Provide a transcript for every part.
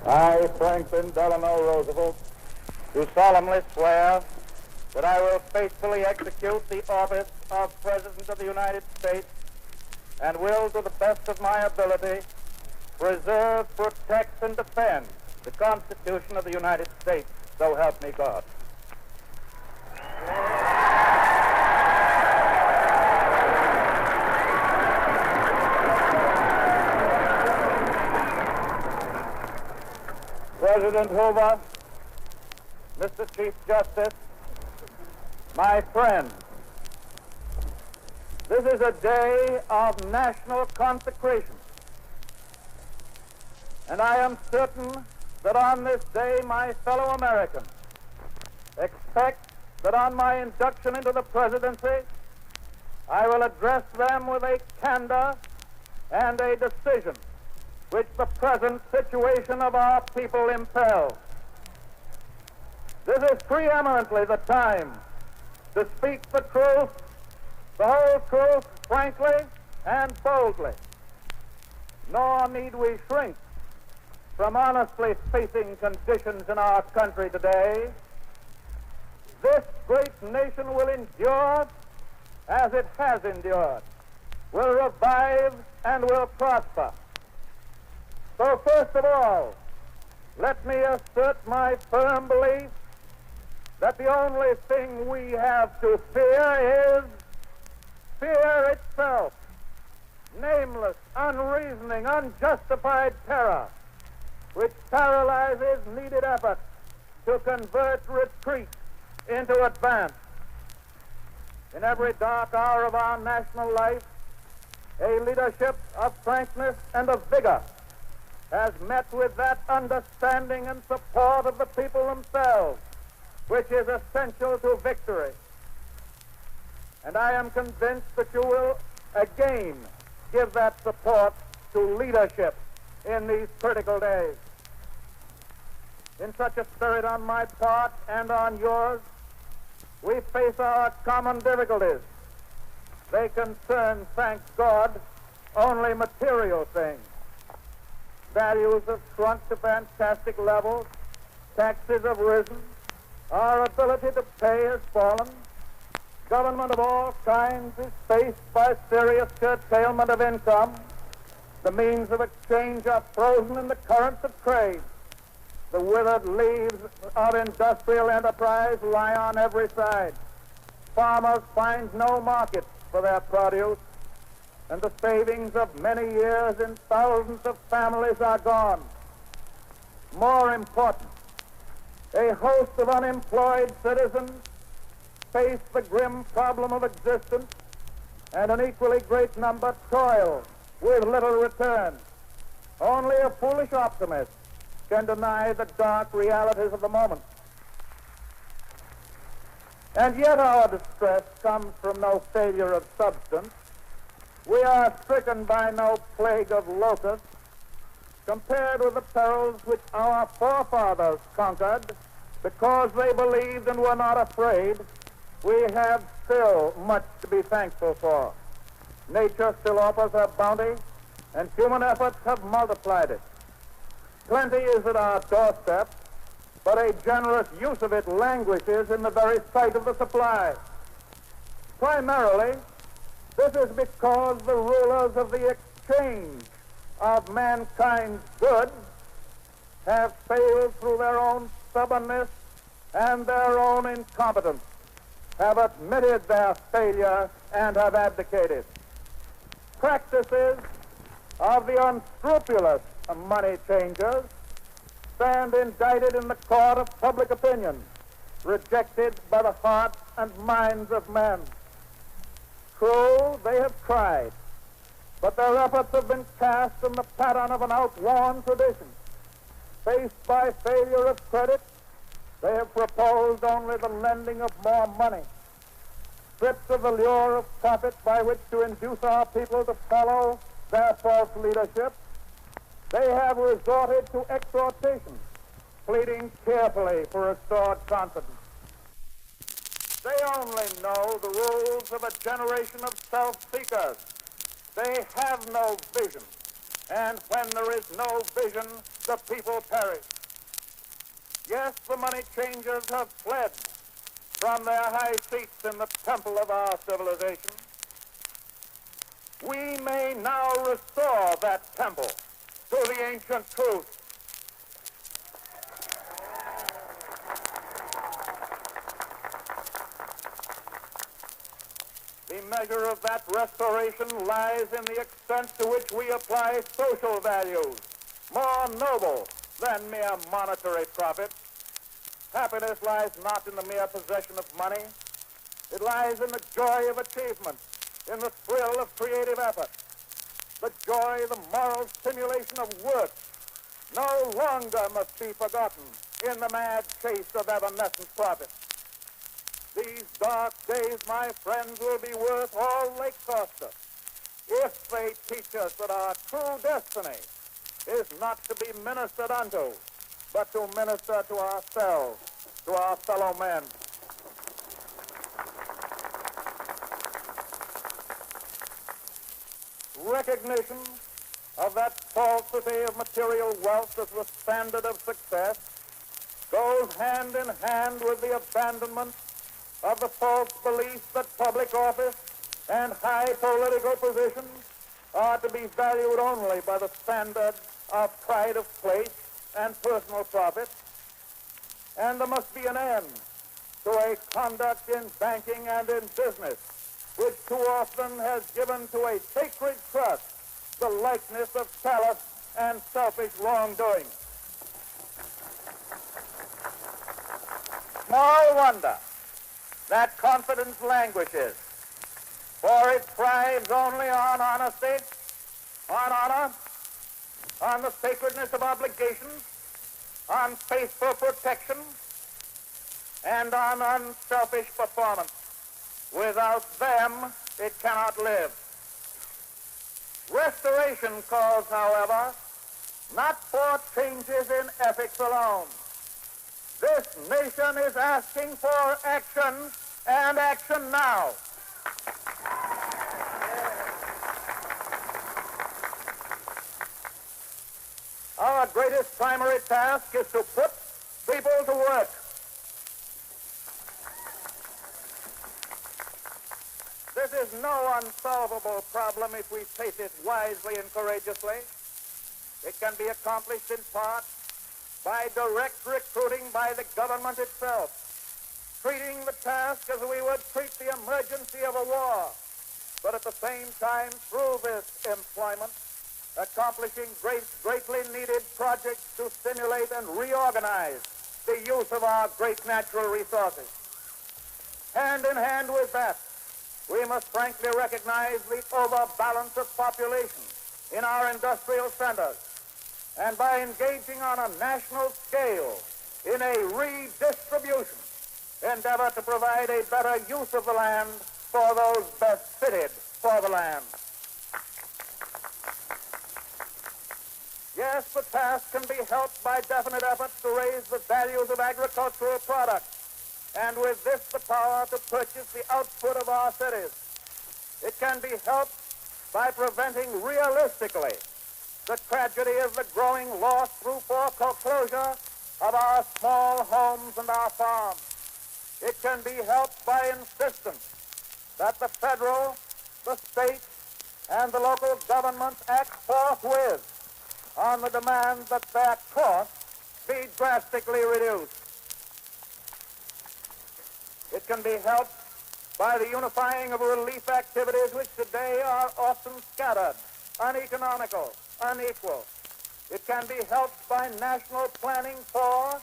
I, Franklin Delano Roosevelt, do solemnly swear that I will faithfully execute the office of President of the United States and will, to the best of my ability, preserve, protect, and defend the Constitution of the United States. So help me God. President Hoover, Mr. Chief Justice, my friends, this is a day of national consecration, and I am certain that on this day my fellow Americans expect that on my induction into the presidency I will address them with a candor and a decision which the present situation of our people impels. This is preeminently the time to speak the truth, the whole truth, frankly and boldly. Nor need we shrink from honestly facing conditions in our country today. This great nation will endure as it has endured, will revive and will prosper. So first of all, let me assert my firm belief that the only thing we have to fear is fear itself, nameless, unreasoning, unjustified terror, which paralyzes needed effort to convert retreat into advance. In every dark hour of our national life, a leadership of frankness and of vigor has met with that understanding and support of the people themselves, which is essential to victory. And I am convinced that you will again give that support to leadership in these critical days. In such a spirit on my part and on yours, we face our common difficulties. They concern, thank God, only material things. Values have shrunk to fantastic levels. Taxes have risen. Our ability to pay has fallen. Government of all kinds is faced by serious curtailment of income. The means of exchange are frozen in the currents of trade. The withered leaves of industrial enterprise lie on every side. Farmers find no market for their produce, and the savings of many years in thousands of families are gone. More important, a host of unemployed citizens face the grim problem of existence, and an equally great number toil with little return. Only a foolish optimist can deny the dark realities of the moment. And yet our distress comes from no failure of substance. We are stricken by no plague of locusts. Compared with the perils which our forefathers conquered because they believed and were not afraid, we have still much to be thankful for. Nature still offers her bounty, and human efforts have multiplied it. Plenty is at our doorstep, but a generous use of it languishes in the very sight of the supply. Primarily, this is because the rulers of the exchange of mankind's goods have failed through their own stubbornness and their own incompetence, have admitted their failure and have abdicated. Practices of the unscrupulous money changers stand indicted in the court of public opinion, rejected by the hearts and minds of men. True, they have tried, but their efforts have been cast in the pattern of an outworn tradition. Faced by failure of credit, they have proposed only the lending of more money. Stripped of the lure of profit by which to induce our people to follow their false leadership, they have resorted to exhortation, pleading tearfully for restored confidence. They only know the rules of a generation of self-seekers. They have no vision. And when there is no vision, the people perish. Yes, the money changers have fled from their high seats in the temple of our civilization. We may now restore that temple to the ancient truth. The measure of that restoration lies in the extent to which we apply social values, more noble than mere monetary profit. Happiness lies not in the mere possession of money. It lies in the joy of achievement, in the thrill of creative effort. The joy, the moral stimulation of work no longer must be forgotten in the mad chase of evanescent profit. These dark days, my friends, will be worth all they cost us if they teach us that our true destiny is not to be ministered unto, but to minister to ourselves, to our fellow men. Recognition of that falsity of material wealth as the standard of success goes hand in hand with the abandonment of the false belief that public office and high political positions are to be valued only by the standard of pride of place and personal profit. And there must be an end to a conduct in banking and in business which too often has given to a sacred trust the likeness of callous and selfish wrongdoing. Small wonder that confidence languishes, for it thrives only on honesty, on honor, on the sacredness of obligations, on faithful protection, and on unselfish performance. Without them, it cannot live. Restoration calls, however, not for changes in ethics alone. This nation is asking for action, and action now. Our greatest primary task is to put people to work. This is no unsolvable problem if we face it wisely and courageously. It can be accomplished in part by direct recruiting by the government itself, treating the task as we would treat the emergency of a war, but at the same time, through this employment, accomplishing greatly needed projects to stimulate and reorganize the use of our great natural resources. Hand in hand with that, we must frankly recognize the overbalance of population in our industrial centers, and by engaging on a national scale in a redistribution, endeavor to provide a better use of the land for those best fitted for the land. Yes, the task can be helped by definite efforts to raise the values of agricultural products, and with this the power to purchase the output of our cities. It can be helped by preventing realistically the tragedy of the growing loss through foreclosure of our small homes and our farms. It can be helped by insistence that the federal, the state, and the local governments act forthwith on the demand that their costs be drastically reduced. It can be helped by the unifying of relief activities which today are often scattered, uneconomical, unequal. It can be helped by national planning for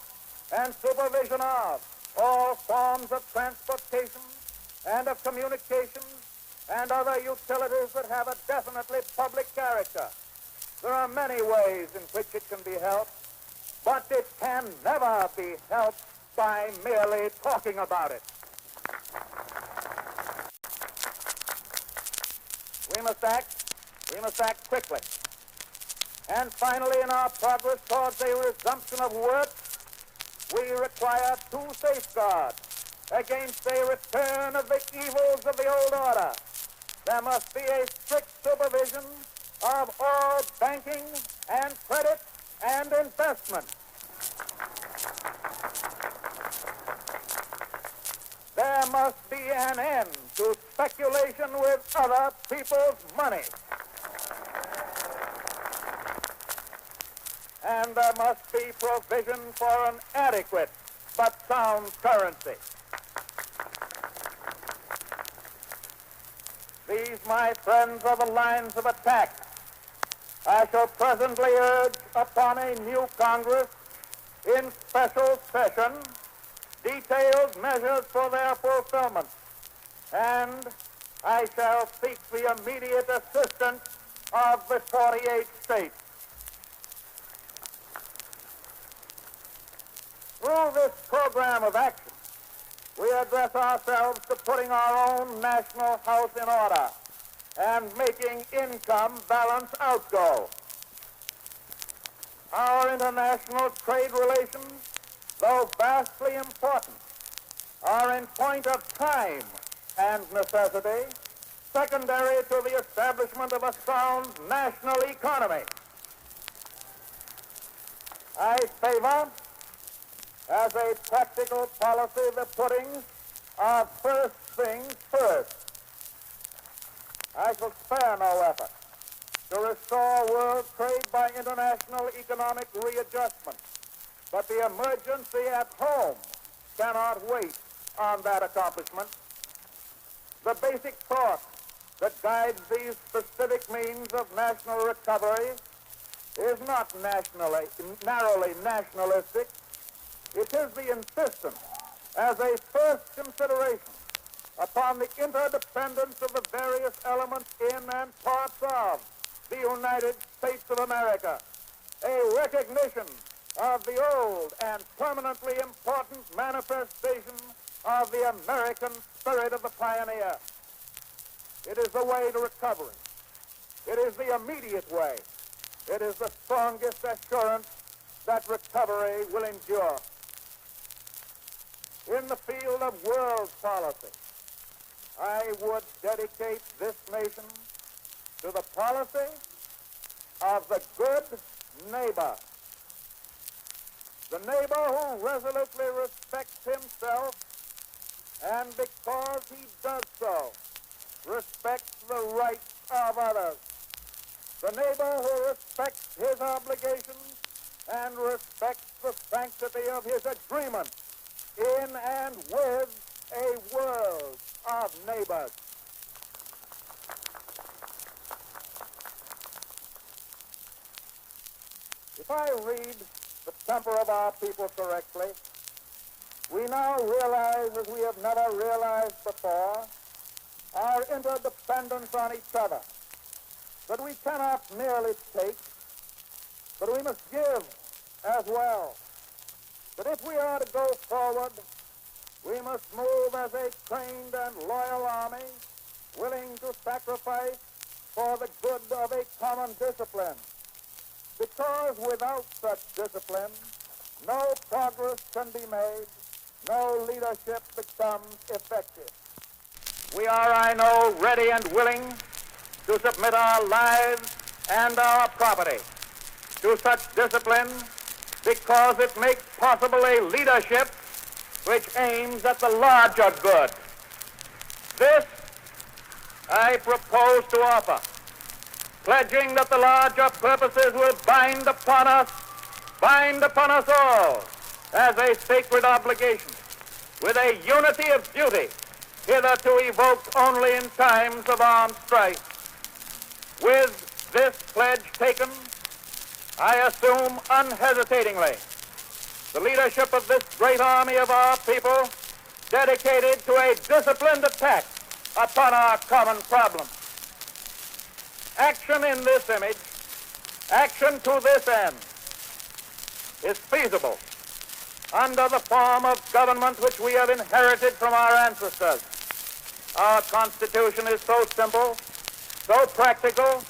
and supervision of all forms of transportation and of communications and other utilities that have a definitely public character. There are many ways in which it can be helped, but it can never be helped by merely talking about it. We must act quickly. And finally, in our progress towards a resumption of work, we require two safeguards against a return of the evils of the old order. There must be a strict supervision of all banking and credit and investment. There must be an end to speculation with other people's money. And there must be provision for an adequate but sound currency. These, my friends, are the lines of attack I shall presently urge upon a new Congress in special session detailed measures for their fulfillment, and I shall seek the immediate assistance of the 48 states. Through this program of action, we address ourselves to putting our own national house in order and making income balance outgo. Our international trade relations, though vastly important, are in point of time and necessity secondary to the establishment of a sound national economy. I favor, as a practical policy, the putting of first things first. I shall spare no effort to restore world trade by international economic readjustment, but the emergency at home cannot wait on that accomplishment. The basic thought that guides these specific means of national recovery is not narrowly nationalistic. It is the insistence as a first consideration upon the interdependence of the various elements in and parts of the United States of America, a recognition of the old and permanently important manifestation of the American spirit of the pioneer. It is the way to recovery. It is the immediate way. It is the strongest assurance that recovery will endure. In the field of world policy, I would dedicate this nation to the policy of the good neighbor. The neighbor who resolutely respects himself and, because he does so, respects the rights of others. The neighbor who respects his obligations and respects the sanctity of his agreement in and with a world of neighbors. If I read the temper of our people correctly, we now realize, as we have never realized before, our interdependence on each other, that we cannot merely take, but we must give as well. That if we are to go forward, we must move as a trained and loyal army, willing to sacrifice for the good of a common discipline. Because without such discipline, no progress can be made, no leadership becomes effective. We are, I know, ready and willing to submit our lives and our property to such discipline because it makes possible a leadership which aims at the larger good. This I propose to offer, pledging that the larger purposes will bind upon us all as a sacred obligation, with a unity of duty hitherto evoked only in times of armed strife. With this pledge taken, I assume unhesitatingly the leadership of this great army of our people, dedicated to a disciplined attack upon our common problem. Action in this image, action to this end, is feasible under the form of government which we have inherited from our ancestors. Our Constitution is so simple, so practical,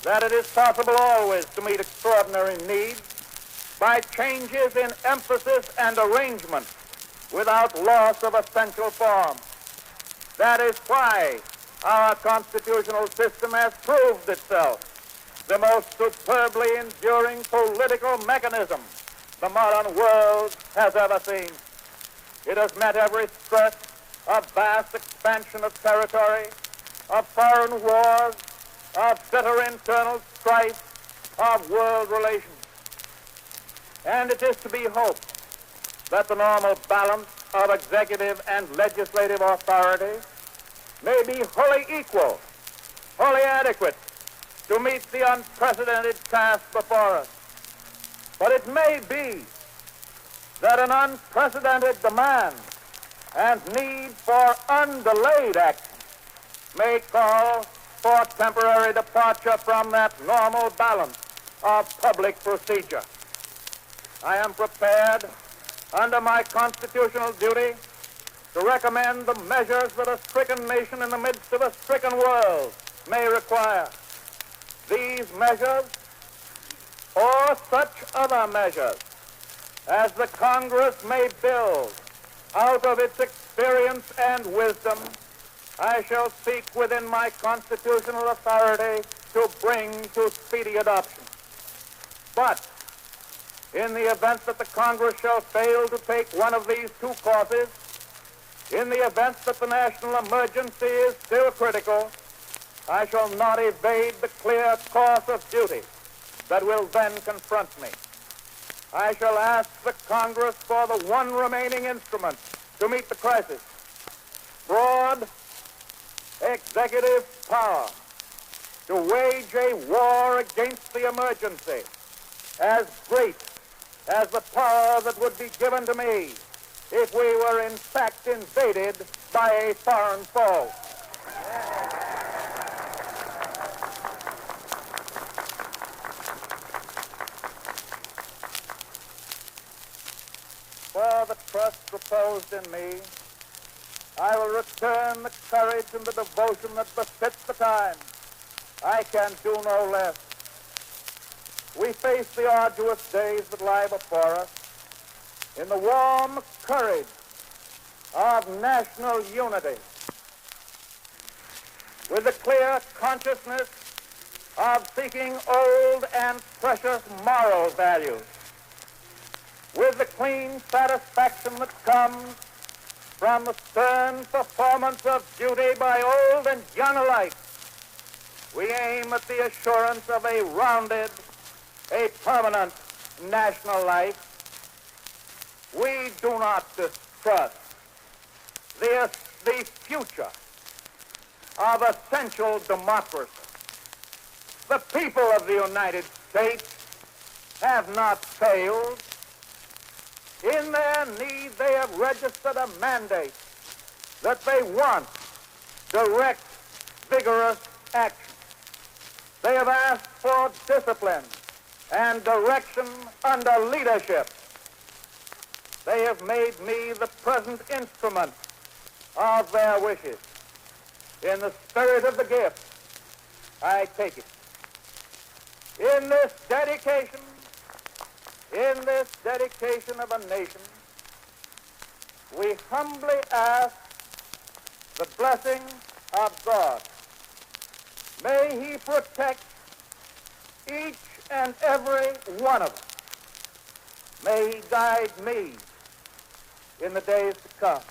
that it is possible always to meet extraordinary needs by changes in emphasis and arrangement without loss of essential form. That is why our constitutional system has proved itself the most superbly enduring political mechanism the modern world has ever seen. It has met every stress of vast expansion of territory, of foreign wars, of bitter internal strife, of world relations. And it is to be hoped that the normal balance of executive and legislative authority may be wholly equal, wholly adequate to meet the unprecedented task before us. But it may be that an unprecedented demand and need for undelayed action may call for temporary departure from that normal balance of public procedure. I am prepared, under my constitutional duty, to recommend the measures that a stricken nation in the midst of a stricken world may require. These measures, or such other measures as the Congress may build out of its experience and wisdom, I shall seek within my constitutional authority to bring to speedy adoption. But in the event that the Congress shall fail to take one of these two courses, in the event that the national emergency is still critical, I shall not evade the clear course of duty that will then confront me. I shall ask the Congress for the one remaining instrument to meet the crisis: broad executive power to wage a war against the emergency as great as the power that would be given to me if we were in fact invaded by a foreign foe. For the trust reposed in me, I will return the courage and the devotion that befits the time. I can do no less. We face the arduous days that lie before us in the warm courage of national unity, with the clear consciousness of seeking old and precious moral values, with the clean satisfaction that comes from the stern performance of duty by old and young alike. We aim at the assurance of a rounded, a permanent national life. We do not distrust the future of essential democracy. The people of the United States have not failed. In their need, they have registered a mandate that they want direct, vigorous action. They have asked for discipline and direction under leadership. They have made me the present instrument of their wishes. In the spirit of the gift, I take it. In this dedication of a nation, we humbly ask the blessing of God. May He protect each and every one of us. May He guide me in the days to come.